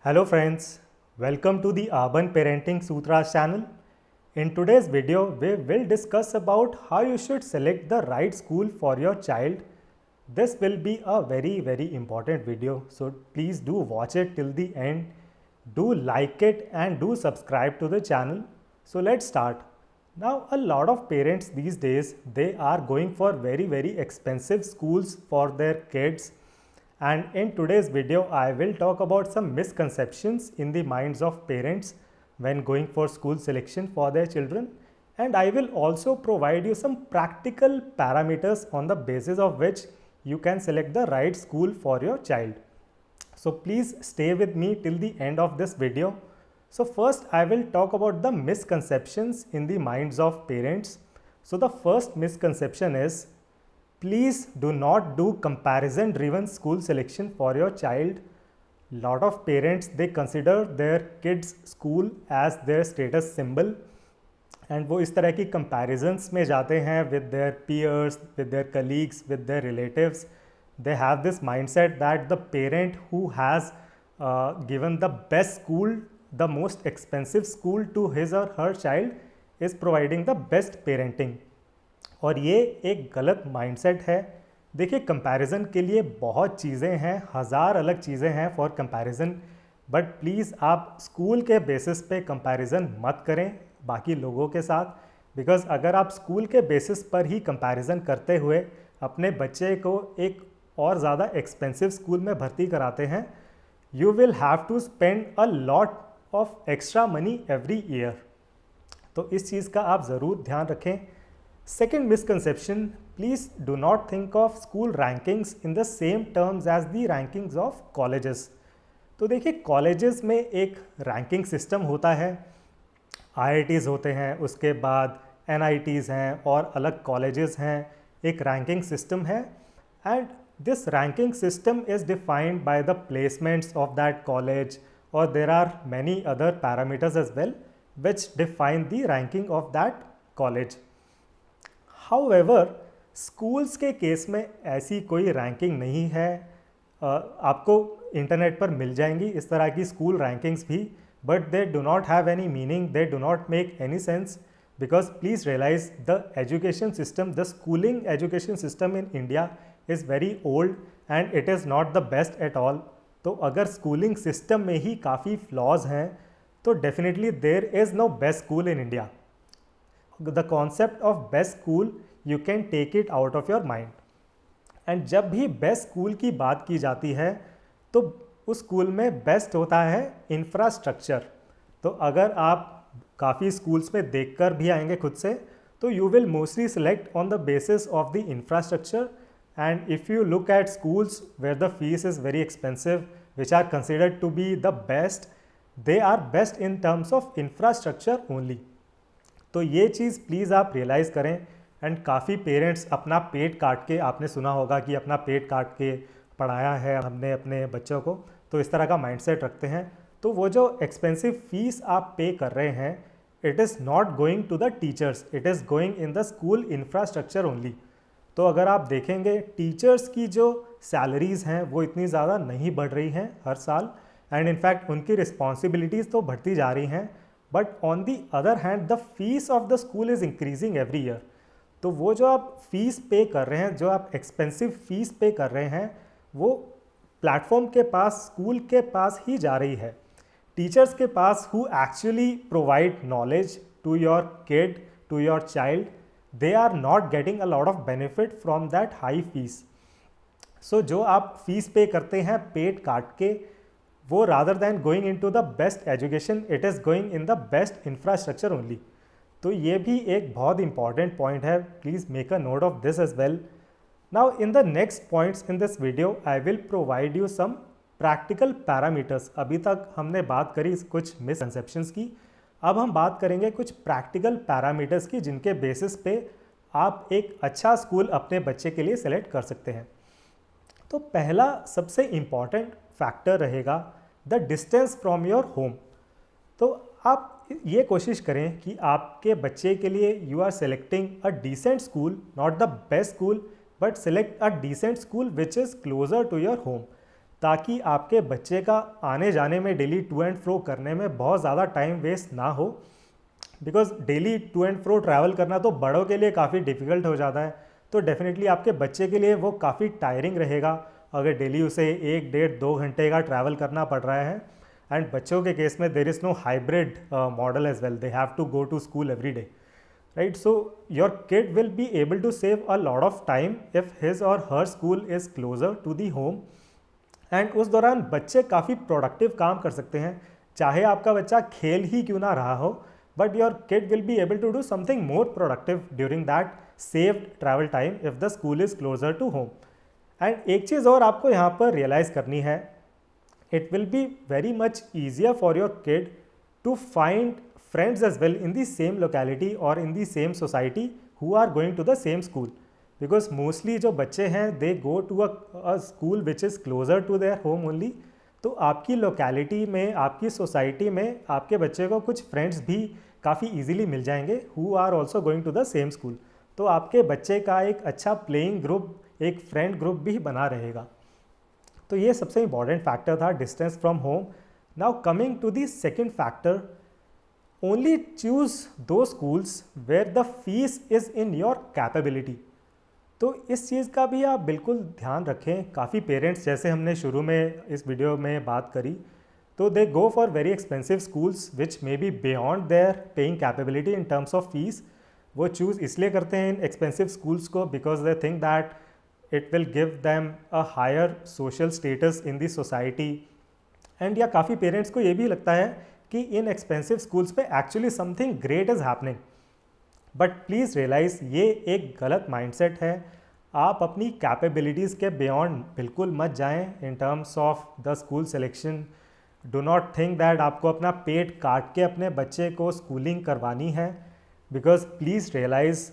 Hello friends, welcome to the Urban Parenting Sutras channel. In today's video, we will discuss about how you should select the right school for your child. This will be a very important video, so please do watch it till the end. Do like it and do subscribe to the channel. So let's start. Now a lot of parents these days, they are going for very expensive schools for their kids. And in today's video, I will talk about some misconceptions in the minds of parents when going for school selection for their children. And I will also provide you some practical parameters on the basis of which you can select the right school for your child. So please stay with me till the end of this video. So first I will talk about the misconceptions in the minds of parents. So the first misconception is, please do not do comparison driven school selection for your child. Lot of parents, they consider their kids school as their status symbol and वो इस तरह की comparisons में जाते हैं with their peers, with their colleagues, with their relatives. They have this mindset that the parent who has given the best school, the most expensive school to his or her child is providing the best parenting. और ये एक गलत mindset है. देखिए, comparison के लिए बहुत चीज़ें हैं, हज़ार अलग चीज़ें हैं फॉर कंपैरिजन, बट प्लीज़ आप स्कूल के बेसिस पे कंपैरिजन मत करें बाकी लोगों के साथ. बिकॉज अगर आप स्कूल के बेसिस पर ही कंपैरिजन करते हुए अपने बच्चे को एक और ज़्यादा एक्सपेंसिव स्कूल में भर्ती कराते हैं, you will have to spend a lot of extra money every year. तो इस चीज़ का आप ज़रूर ध्यान रखें. Second misconception, please do not think of school rankings in the same terms as the rankings of colleges. तो देखिए, कॉलेजेस में एक रैंकिंग सिस्टम होता है, IITs होते हैं, उसके बाद NITs हैं और अलग कॉलेजेस हैं, एक रैंकिंग सिस्टम है. And this ranking system is defined by the placements of that college और there are many other parameters as well which define the ranking of that college. However, schools के case में ऐसी कोई ranking नहीं है. आपको internet पर मिल जाएंगी इस तरह की स्कूल रैंकिंग्स भी, but they do not have any meaning, they do not make any sense. Because please realise the education system, the schooling education system in India is very old and it is not the best at all. तो अगर schooling system में ही काफ़ी flaws हैं तो definitely there is no best school in India. The concept of best school, you can take it out of your mind. And जब भी best school की बात की जाती है तो उस स्कूल में बेस्ट होता है इंफ्रास्ट्रक्चर. तो अगर आप काफ़ी स्कूल्स में देखकर भी आएंगे खुद से, तो you will mostly select on the basis of the infrastructure. And if you look at schools where the fees is very expensive which are considered to be the best, they are best in terms of infrastructure only. तो ये चीज़ please आप realize करें. And काफ़ी parents अपना पेट काट के, आपने सुना होगा कि अपना पेट काट के पढ़ाया है हमने अपने बच्चों को, तो इस तरह का माइंडसेट रखते हैं. तो वो जो एक्सपेंसिव फीस आप पे कर रहे हैं, it is not going to the teachers, it is going in the school infrastructure only. तो अगर आप देखेंगे, टीचर्स की जो सैलरीज़ हैं वो इतनी ज़्यादा नहीं बढ़ रही हैं हर साल, एंड इनफैक्ट उनकी रिस्पॉन्सिबिलिटीज़ तो बढ़ती जा रही हैं. But on the other hand the fees of the school is increasing every year. तो वो जो आप फीस पे कर रहे हैं, जो आप एक्सपेंसिव फीस पे कर रहे हैं, वो प्लेटफॉर्म के पास, स्कूल के पास ही जा रही है. टीचर्स के पास who actually provide knowledge to your kid, to your child, they are not getting a lot of benefit from that high fees. So जो आप फीस पे करते हैं पेट काट के, वो rather than going into the best education, it is going in the best infrastructure only. तो ये भी एक बहुत important point है. Please make a note of this as well. Now in the next points in this video, I will provide you some practical parameters. अभी तक हमने बात करी कुछ misconceptions की, अब हम बात करेंगे कुछ practical parameters की जिनके बेसिस पे आप एक अच्छा स्कूल अपने बच्चे के लिए सेलेक्ट कर सकते हैं. तो पहला सबसे इम्पॉर्टेंट फैक्टर रहेगा the distance from your home. तो आप ये कोशिश करें कि आपके बच्चे के लिए you are selecting a decent school, not the best school, but select a decent school which is closer to your home. ताकि आपके बच्चे का आने जाने में डेली टू एंड फ्रो करने में बहुत ज़्यादा टाइम वेस्ट ना हो। Because daily to and fro travel करना तो बड़ों के लिए काफ़ी डिफ़िकल्ट हो जाता है, तो डेफिनेटली आपके बच्चे के लिए वो काफ़ी टायरिंग रहेगा अगर डेली उसे 1 डेढ़ 2 घंटे का ट्रैवल करना पड़ रहा है। एंड बच्चों के केस में there is no hybrid model as well, they have to go to school every day, right? So your kid will be able to save a lot of time if his or her school is closer to the home. And उस दौरान बच्चे काफ़ी productive काम कर सकते हैं, चाहे आपका बच्चा खेल ही क्यों ना रहा हो, but your kid will be able to do something more productive during that saved travel time if the school is closer to home. And एक चीज़ और आपको यहाँ पर रियलाइज़ करनी है, it will be very much easier for your kid to find friends as well in the same locality or in the same society who are going to the same school, because mostly जो बच्चे हैं they go to a school which is closer to their home only। तो आपकी locality में, आपकी society में आपके बच्चे को कुछ फ्रेंड्स भी काफ़ी इजीली मिल जाएंगे who are also going to the same school। तो आपके बच्चे का एक अच्छा प्लेइंग ग्रुप, एक फ्रेंड ग्रुप भी बना रहेगा। तो ये सबसे इंपॉर्टेंट फैक्टर था, distance from home. Now coming to the second factor, only choose those schools where the fees is in your capability. तो इस चीज़ का भी आप बिल्कुल ध्यान रखें। काफ़ी पेरेंट्स, जैसे हमने शुरू में इस वीडियो में बात करी, तो they go for very expensive schools which may be beyond their paying capability in terms of fees. वो चूज़ इसलिए करते हैं इन एक्सपेंसिव स्कूल्स को because they think that it will give them a higher social status in the society। and या काफ़ी parents को ये भी लगता है कि इन एक्सपेंसिव स्कूल्स पे actually something great is happening, but please realize ये एक गलत माइंडसेट है। आप अपनी कैपेबिलिटीज़ के बियॉन्ड बिल्कुल मत जाएं इन terms of the school selection. Do not think that आपको अपना पेट काट के अपने बच्चे को स्कूलिंग करवानी है, because please realize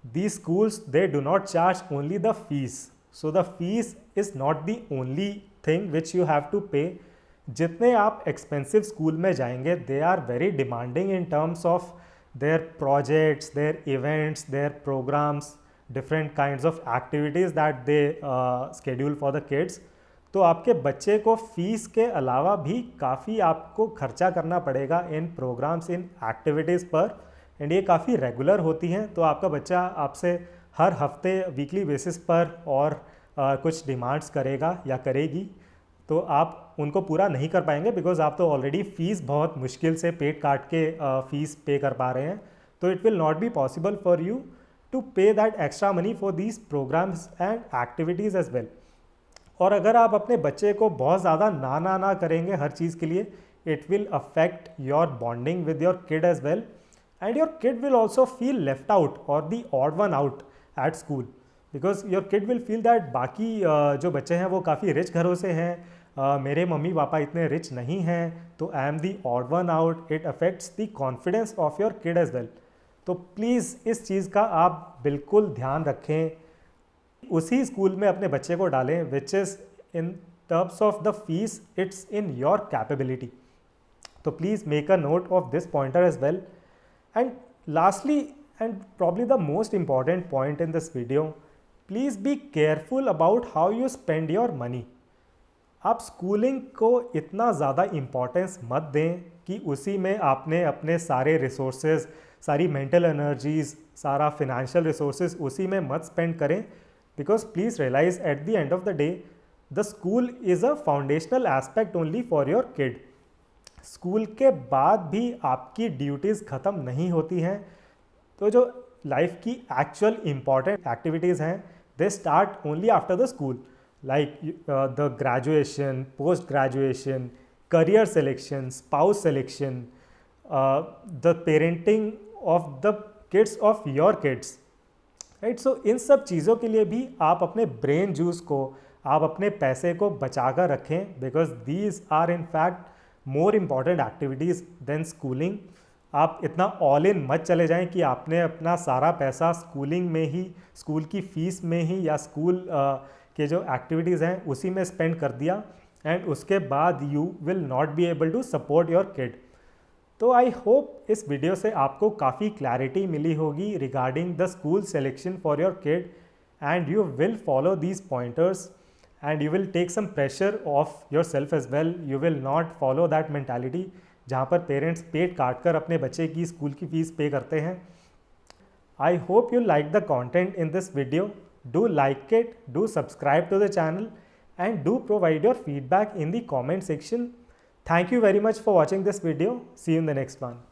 these schools, they do not charge only the fees, so the fees is not the only thing which you have to pay। जितने आप एक्सपेंसिव स्कूल में जाएंगे, they are very demanding in terms of their projects, their events, their programs, different kinds of activities that they schedule for the kids। तो आपके बच्चे को fees के अलावा भी काफ़ी आपको खर्चा करना पड़ेगा इन प्रोग्राम्स, इन एक्टिविटीज़ पर, एंड ये काफ़ी रेगुलर होती हैं। तो आपका बच्चा आपसे हर हफ्ते वीकली बेसिस पर और कुछ डिमांड्स करेगा या करेगी, तो आप उनको पूरा नहीं कर पाएंगे बिकॉज आप तो ऑलरेडी फ़ीस बहुत मुश्किल से पेट काट के फ़ीस पे कर पा रहे हैं। तो it will not be possible for you to pay that extra money for these programs and activities as well. और अगर आप अपने बच्चे को बहुत ज़्यादा ना करेंगे हर चीज़ के लिए, it will affect your bonding with your kid as well, and your kid will also feel left out or the odd one out at school, because your kid will feel that बाकी जो बच्चे हैं वो काफ़ी rich घरों से हैं, मेरे मम्मी पापा इतने रिच नहीं हैं, तो I am the odd one out. It affects the confidence of your kid as well. तो प्लीज़ इस चीज़ का आप बिल्कुल ध्यान रखें, उसी स्कूल में अपने बच्चे को डालें which is in terms of the fees it's in your capability. तो please make a note of this pointer as well. And lastly, and probably the most important point in this video, please be careful about how you spend your money। आप schooling को इतना ज़्यादा importance मत दें कि उसी में आपने अपने सारे रिसोर्सेज, सारी मेंटल एनर्जीज, सारा फिनेंशियल रिसोर्सेज उसी में मत स्पेंड करें, because please realize at the end of the day the school is a foundational aspect only for your kid. School के बाद भी आपकी ड्यूटीज़ ख़त्म नहीं होती हैं। तो जो लाइफ की एक्चुअल इम्पॉर्टेंट एक्टिविटीज़ हैं, they start only after the school, like the graduation, post graduation, career selection, spouse selection, the parenting of the kids of your kids, right. So इन सब चीज़ों के लिए भी आप अपने ब्रेन जूस को, आप अपने पैसे को बचा कर रखें, because these are in fact more important activities than schooling. आप इतना ऑल इन मत चले जाएं कि आपने अपना सारा पैसा स्कूलिंग में ही, स्कूल की फ़ीस में ही या स्कूल के जो एक्टिविटीज़ हैं उसी में स्पेंड कर दिया, एंड उसके बाद you will not be able to support your kid. तो आई होप इस वीडियो से आपको काफ़ी क्लैरिटी मिली होगी regarding the school selection for your kid, and you will follow these pointers and you will take some pressure off yourself as well. You will not follow that mentality जहाँ पर parents पेट काट कर अपने बच्चे की school की fees पे करते हैं. I hope you like the content in this video. Do like it, do subscribe to the channel, and do provide your feedback in the comment section. Thank you very much for watching this video. See you in the next one.